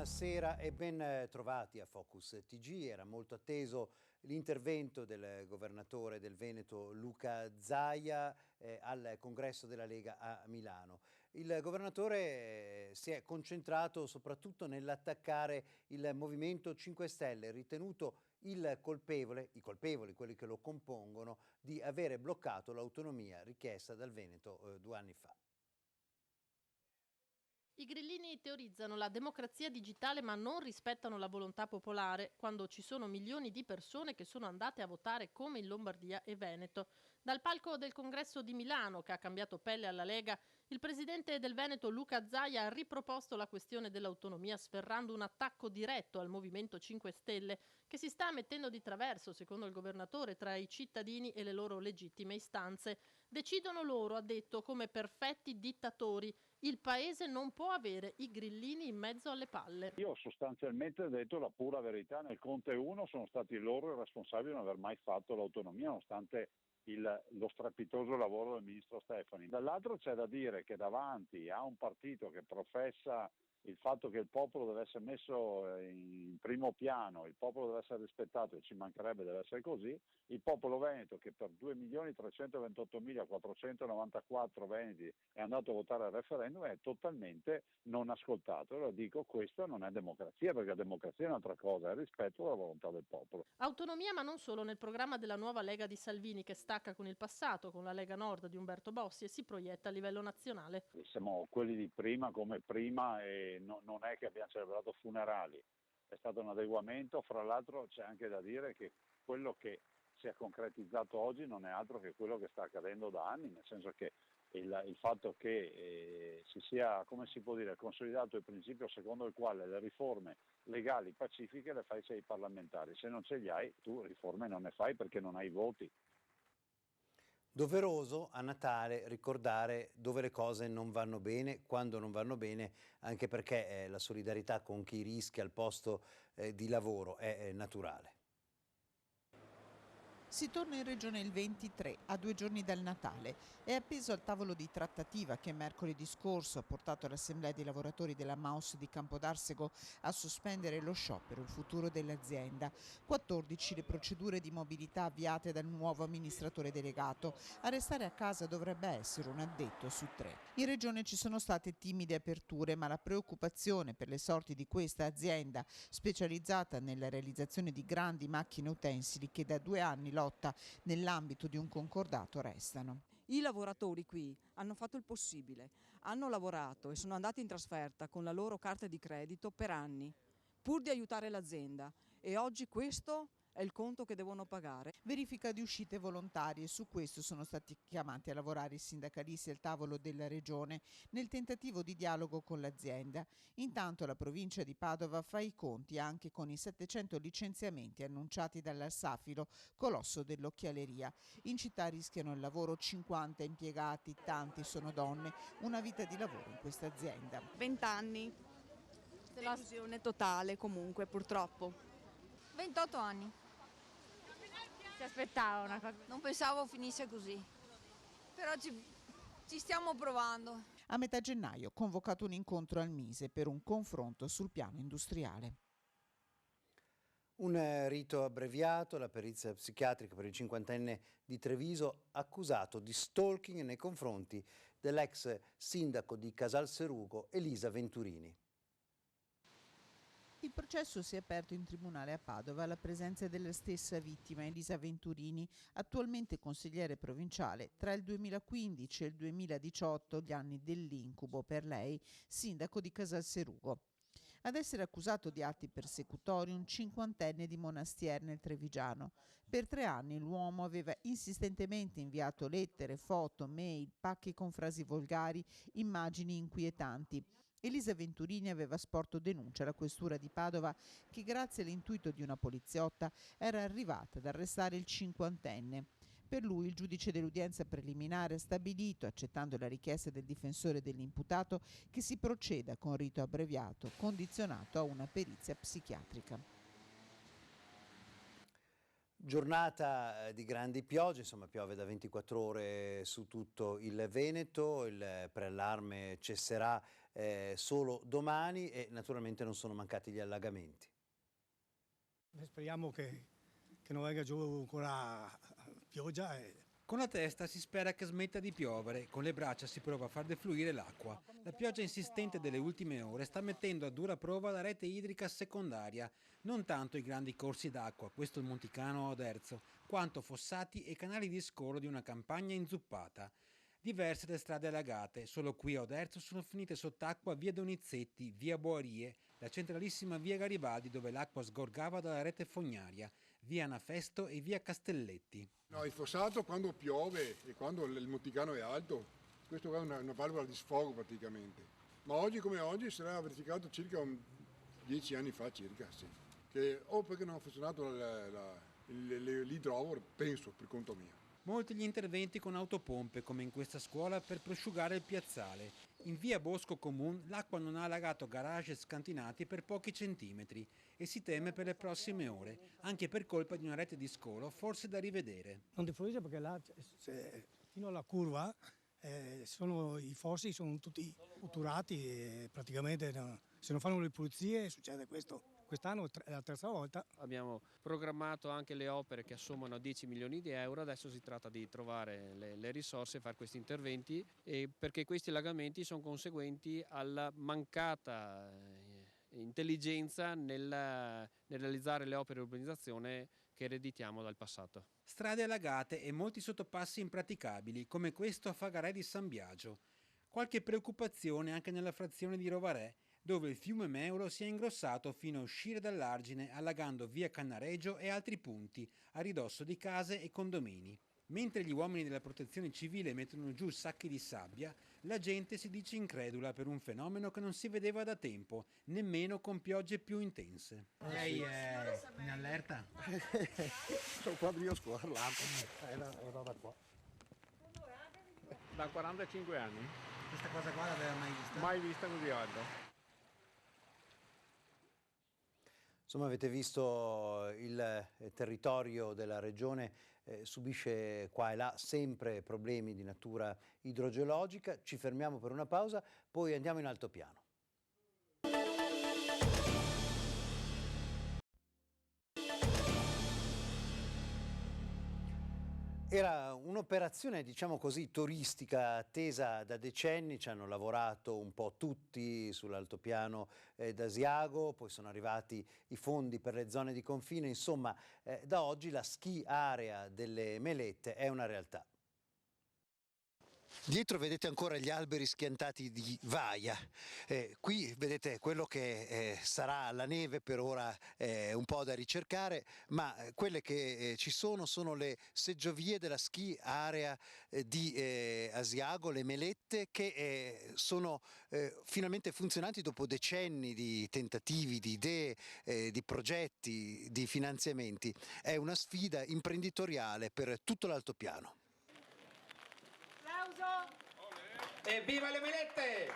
Buonasera e ben trovati a Focus TG. Era molto atteso l'intervento del governatore del Veneto Luca Zaia al congresso della Lega a Milano. Il governatore si è concentrato soprattutto nell'attaccare il Movimento 5 Stelle, ritenuto i colpevoli, quelli che lo compongono, di avere bloccato l'autonomia richiesta dal Veneto 2 anni fa. I grillini teorizzano la democrazia digitale ma non rispettano la volontà popolare quando ci sono milioni di persone che sono andate a votare come in Lombardia e Veneto. Dal palco del congresso di Milano, che ha cambiato pelle alla Lega, il presidente del Veneto Luca Zaia ha riproposto la questione dell'autonomia sferrando un attacco diretto al Movimento 5 Stelle che si sta mettendo di traverso, secondo il governatore, tra i cittadini e le loro legittime istanze. Decidono loro, ha detto, come perfetti dittatori. Il paese non può avere i grillini in mezzo alle palle. Io ho sostanzialmente detto la pura verità. Nel Conte 1 sono stati loro i responsabili di non aver mai fatto l'autonomia, nonostante lo strepitoso lavoro del ministro Stefani. Dall'altro c'è da dire che davanti a un partito che professa il fatto che il popolo deve essere messo in primo piano, il popolo deve essere rispettato e ci mancherebbe, deve essere così, il popolo veneto che per 2.328.494 veneti è andato a votare al referendum è totalmente non ascoltato. Allora dico, questa non è democrazia, perché la democrazia è un'altra cosa, è il rispetto della volontà del popolo. Autonomia, ma non solo, nel programma della nuova Lega di Salvini, che stacca con il passato, con la Lega Nord di Umberto Bossi e si proietta a livello nazionale. Siamo quelli di prima come prima e non è che abbiamo celebrato funerali, è stato un adeguamento. Fra l'altro c'è anche da dire che quello che si è concretizzato oggi non è altro che quello che sta accadendo da anni, nel senso che il fatto che si sia, come si può dire, consolidato il principio secondo il quale le riforme legali, pacifiche, le fai se hai parlamentari, se non ce li hai tu riforme non ne fai perché non hai voti. Doveroso a Natale ricordare dove le cose non vanno bene, quando non vanno bene, anche perché la solidarietà con chi rischia il posto di lavoro è naturale. Si torna in regione il 23, a 2 giorni dal Natale. È appeso al tavolo di trattativa che mercoledì scorso ha portato l'Assemblea dei lavoratori della Maus di Campodarsego a sospendere lo sciopero, il futuro dell'azienda. 14 le procedure di mobilità avviate dal nuovo amministratore delegato. A restare a casa dovrebbe essere un addetto su 3. In regione ci sono state timide aperture, ma la preoccupazione per le sorti di questa azienda, specializzata nella realizzazione di grandi macchine utensili che da 2 anni lotta nell'ambito di un concordato, restano. I lavoratori qui hanno fatto il possibile, hanno lavorato e sono andati in trasferta con la loro carta di credito per anni, pur di aiutare l'azienda, e oggi questo è il conto che devono pagare. Verifica di uscite volontarie, su questo sono stati chiamati a lavorare i sindacalisti al tavolo della regione nel tentativo di dialogo con l'azienda. Intanto la provincia di Padova fa i conti anche con i 700 licenziamenti annunciati dall'Arsafilo, colosso dell'occhialeria. In città rischiano il lavoro 50 impiegati, tanti sono donne, una vita di lavoro in questa azienda. 20 anni, delusione totale comunque purtroppo. 28 anni. Si aspettava una cosa. Non pensavo finisse così, però ci stiamo provando. A metà gennaio convocato un incontro al Mise per un confronto sul piano industriale. Un rito abbreviato, la perizia psichiatrica per il 50enne di Treviso accusato di stalking nei confronti dell'ex sindaco di Casalserugo Elisa Venturini. Il processo si è aperto in tribunale a Padova alla presenza della stessa vittima, Elisa Venturini, attualmente consigliere provinciale. Tra il 2015 e il 2018, gli anni dell'incubo per lei, sindaco di Casalserugo. Ad essere accusato di atti persecutori un 50enne di Monastier nel Trevigiano. Per 3 anni l'uomo aveva insistentemente inviato lettere, foto, mail, pacchi con frasi volgari, immagini inquietanti. Elisa Venturini aveva sporto denuncia alla questura di Padova che, grazie all'intuito di una poliziotta, era arrivata ad arrestare il 50enne. Per lui il giudice dell'udienza preliminare ha stabilito, accettando la richiesta del difensore dell'imputato, che si proceda con rito abbreviato, condizionato a una perizia psichiatrica. Giornata di grandi piogge, insomma piove da 24 ore su tutto il Veneto, il preallarme cesserà solo domani e naturalmente non sono mancati gli allagamenti. Speriamo che non venga giù ancora pioggia. Con la testa si spera che smetta di piovere, con le braccia si prova a far defluire l'acqua. La pioggia insistente delle ultime ore sta mettendo a dura prova la rete idrica secondaria, non tanto i grandi corsi d'acqua, questo il Monticano a Oderzo, quanto fossati e canali di scolo di una campagna inzuppata. Diverse le strade allagate, solo qui a Oderzo sono finite sott'acqua via Donizetti, via Boarie, la centralissima via Garibaldi dove l'acqua sgorgava dalla rete fognaria, via Anafesto e via Castelletti. No, il fossato quando piove e quando il Monticano è alto, questo è una valvola di sfogo praticamente. Ma oggi come oggi sarà verificato circa 10 anni fa circa, sì. Che, perché non ha funzionato l'idrovoro, penso, per conto mio. Molti gli interventi con autopompe, come in questa scuola, per prosciugare il piazzale. In via Bosco Comun l'acqua non ha allagato garage scantinati per pochi centimetri e si teme per le prossime ore, anche per colpa di una rete di scolo forse da rivedere. Non defluisce perché là fino alla curva i fossi sono tutti otturati e praticamente se non fanno le pulizie succede questo. Quest'anno è la terza volta. Abbiamo programmato anche le opere che assommano 10 milioni di euro, adesso si tratta di trovare le risorse e fare questi interventi perché questi allagamenti sono conseguenti alla mancata intelligenza nel realizzare le opere di urbanizzazione che ereditiamo dal passato. Strade allagate e molti sottopassi impraticabili, come questo a Fagarè di San Biagio. Qualche preoccupazione anche nella frazione di Rovarè, dove il fiume Meuro si è ingrossato fino a uscire dall'argine, allagando via Cannaregio e altri punti, a ridosso di case e condomini. Mentre gli uomini della protezione civile mettono giù sacchi di sabbia, la gente si dice incredula per un fenomeno che non si vedeva da tempo, nemmeno con piogge più intense. Lei è in allerta? Sono quando io scuola, era da qua. Da 45 anni. Questa cosa qua l'aveva mai vista? Mai vista così alta. Insomma, avete visto il territorio della regione subisce qua e là sempre problemi di natura idrogeologica. Ci fermiamo per una pausa, poi andiamo in altopiano. Era un'operazione, diciamo così, turistica attesa da decenni, ci hanno lavorato un po' tutti sull'altopiano d'Asiago, poi sono arrivati i fondi per le zone di confine, insomma da oggi la ski area delle Melette è una realtà. Dietro vedete ancora gli alberi schiantati di Vaia, qui vedete quello che sarà la neve, per ora un po' da ricercare, ma quelle che ci sono le seggiovie della ski area di Asiago, le Melette, che sono finalmente funzionanti dopo decenni di tentativi, di idee, di progetti, di finanziamenti. È una sfida imprenditoriale per tutto l'altopiano. Evviva le Melette!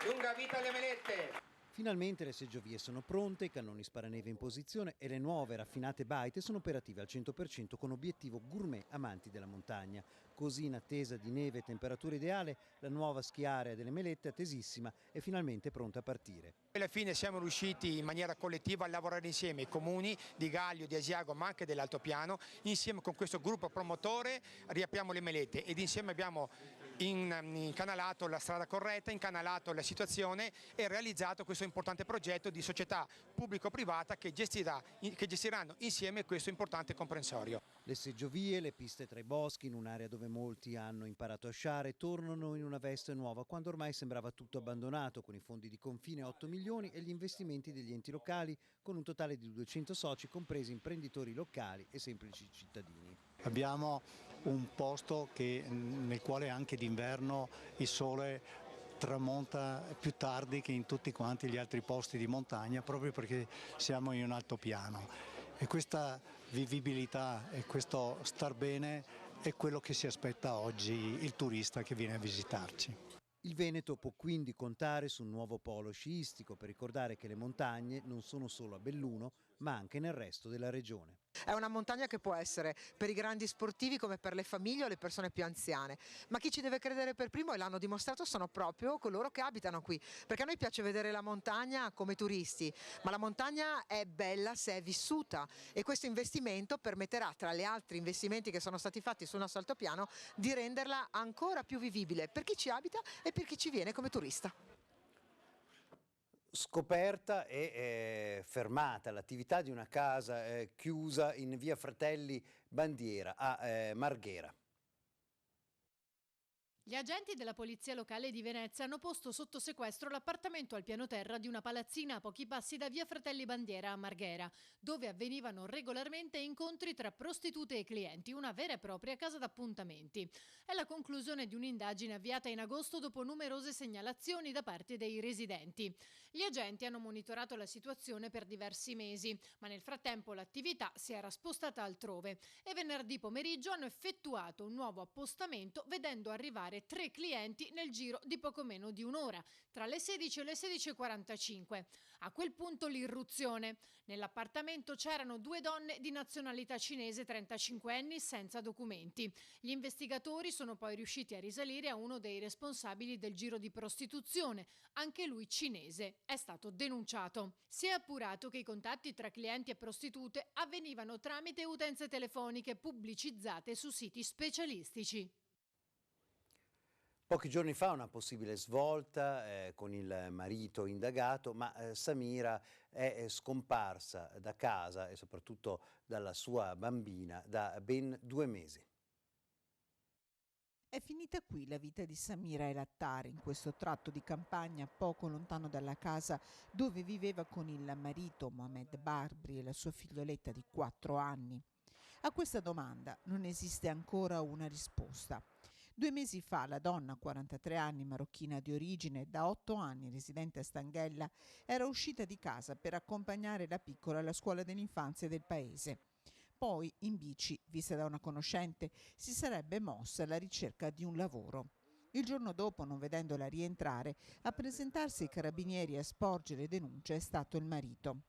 Lunga vita alle Melette! Finalmente le seggiovie sono pronte, i cannoni sparaneve in posizione e le nuove raffinate baite sono operative al 100% con obiettivo gourmet amanti della montagna. Così, in attesa di neve e temperatura ideale, la nuova schiarea delle Melette, attesissima, è finalmente pronta a partire. Alla fine siamo riusciti in maniera collettiva a lavorare insieme, i comuni di Gaglio, di Asiago ma anche dell'Altopiano, insieme con questo gruppo promotore riapriamo le Melette ed insieme abbiamo incanalato la strada corretta, incanalato la situazione e realizzato questo importante progetto di società pubblico-privata che gestiranno insieme questo importante comprensorio. Le seggiovie, le piste tra i boschi, in un'area dove molti hanno imparato a sciare, tornano in una veste nuova quando ormai sembrava tutto abbandonato, con i fondi di confine 8 milioni e gli investimenti degli enti locali, con un totale di 200 soci, compresi imprenditori locali e semplici cittadini. Abbiamo un posto nel quale anche d'inverno il sole tramonta più tardi che in tutti quanti gli altri posti di montagna, proprio perché siamo in un altopiano. E questa vivibilità e questo star bene è quello che si aspetta oggi il turista che viene a visitarci. Il Veneto può quindi contare su un nuovo polo sciistico per ricordare che le montagne non sono solo a Belluno, ma anche nel resto della regione. È una montagna che può essere per i grandi sportivi come per le famiglie o le persone più anziane, ma chi ci deve credere per primo, e l'hanno dimostrato, sono proprio coloro che abitano qui, perché a noi piace vedere la montagna come turisti, ma la montagna è bella se è vissuta, e questo investimento permetterà, tra gli altri investimenti che sono stati fatti sul nostro altopiano, di renderla ancora più vivibile per chi ci abita e per chi ci viene come turista. Scoperta e fermata l'attività di una casa chiusa in via Fratelli Bandiera a Marghera. Gli agenti della polizia locale di Venezia hanno posto sotto sequestro l'appartamento al piano terra di una palazzina a pochi passi da via Fratelli Bandiera a Marghera, dove avvenivano regolarmente incontri tra prostitute e clienti, una vera e propria casa d'appuntamenti. È la conclusione di un'indagine avviata in agosto dopo numerose segnalazioni da parte dei residenti. Gli agenti hanno monitorato la situazione per diversi mesi, ma nel frattempo l'attività si era spostata altrove e venerdì pomeriggio hanno effettuato un nuovo appostamento, vedendo arrivare 3 clienti nel giro di poco meno di un'ora, tra le 16 e le 16:45. A quel punto l'irruzione. Nell'appartamento c'erano 2 donne di nazionalità cinese, 35enni, senza documenti. Gli investigatori sono poi riusciti a risalire a uno dei responsabili del giro di prostituzione, anche lui cinese. È stato denunciato. Si è appurato che i contatti tra clienti e prostitute avvenivano tramite utenze telefoniche pubblicizzate su siti specialistici. Pochi giorni fa una possibile svolta con il marito indagato, ma Samira è scomparsa da casa e soprattutto dalla sua bambina da ben 2 mesi. È finita qui la vita di Samira El Attari, in questo tratto di campagna poco lontano dalla casa dove viveva con il marito Mohamed Barbri e la sua figlioletta di 4 anni. A questa domanda non esiste ancora una risposta. 2 mesi fa la donna, 43 anni, marocchina di origine, da 8 anni residente a Stanghella, era uscita di casa per accompagnare la piccola alla scuola dell'infanzia del paese. Poi, in bici, vista da una conoscente, si sarebbe mossa alla ricerca di un lavoro. Il giorno dopo, non vedendola rientrare, a presentarsi ai carabinieri e a sporgere denuncia è stato il marito.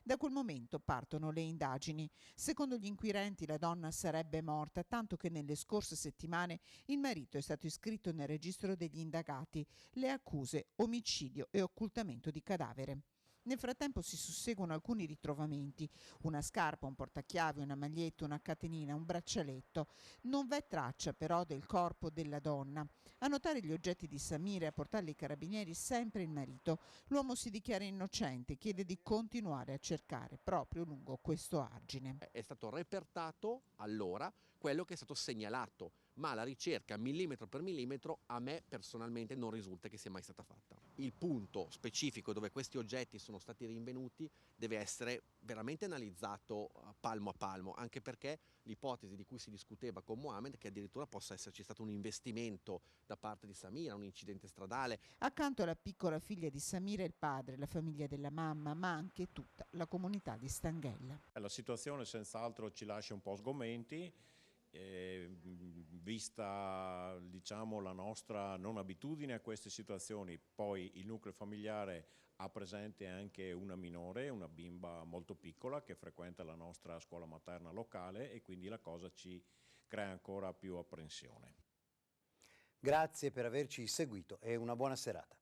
Da quel momento partono le indagini. Secondo gli inquirenti la donna sarebbe morta, tanto che nelle scorse settimane il marito è stato iscritto nel registro degli indagati. Le accuse: omicidio e occultamento di cadavere. Nel frattempo si susseguono alcuni ritrovamenti: una scarpa, un portachiavi, una maglietta, una catenina, un braccialetto. Non v'è traccia però del corpo della donna. A notare gli oggetti di Samira e a portarli ai carabinieri sempre il marito. L'uomo si dichiara innocente e chiede di continuare a cercare proprio lungo questo argine. È stato repertato allora quello che è stato segnalato, ma la ricerca millimetro per millimetro a me personalmente non risulta che sia mai stata fatta. Il punto specifico dove questi oggetti sono stati rinvenuti deve essere veramente analizzato palmo a palmo, anche perché l'ipotesi di cui si discuteva con Mohamed, che addirittura possa esserci stato un investimento da parte di Samira, un incidente stradale. Accanto alla piccola figlia di Samira il padre, la famiglia della mamma, ma anche tutta la comunità di Stanghella. La situazione senz'altro ci lascia un po' sgomenti. Vista diciamo la nostra non abitudine a queste situazioni, poi il nucleo familiare ha presente anche una minore, una bimba molto piccola che frequenta la nostra scuola materna locale, e quindi la cosa ci crea ancora più apprensione. Grazie per averci seguito e una buona serata.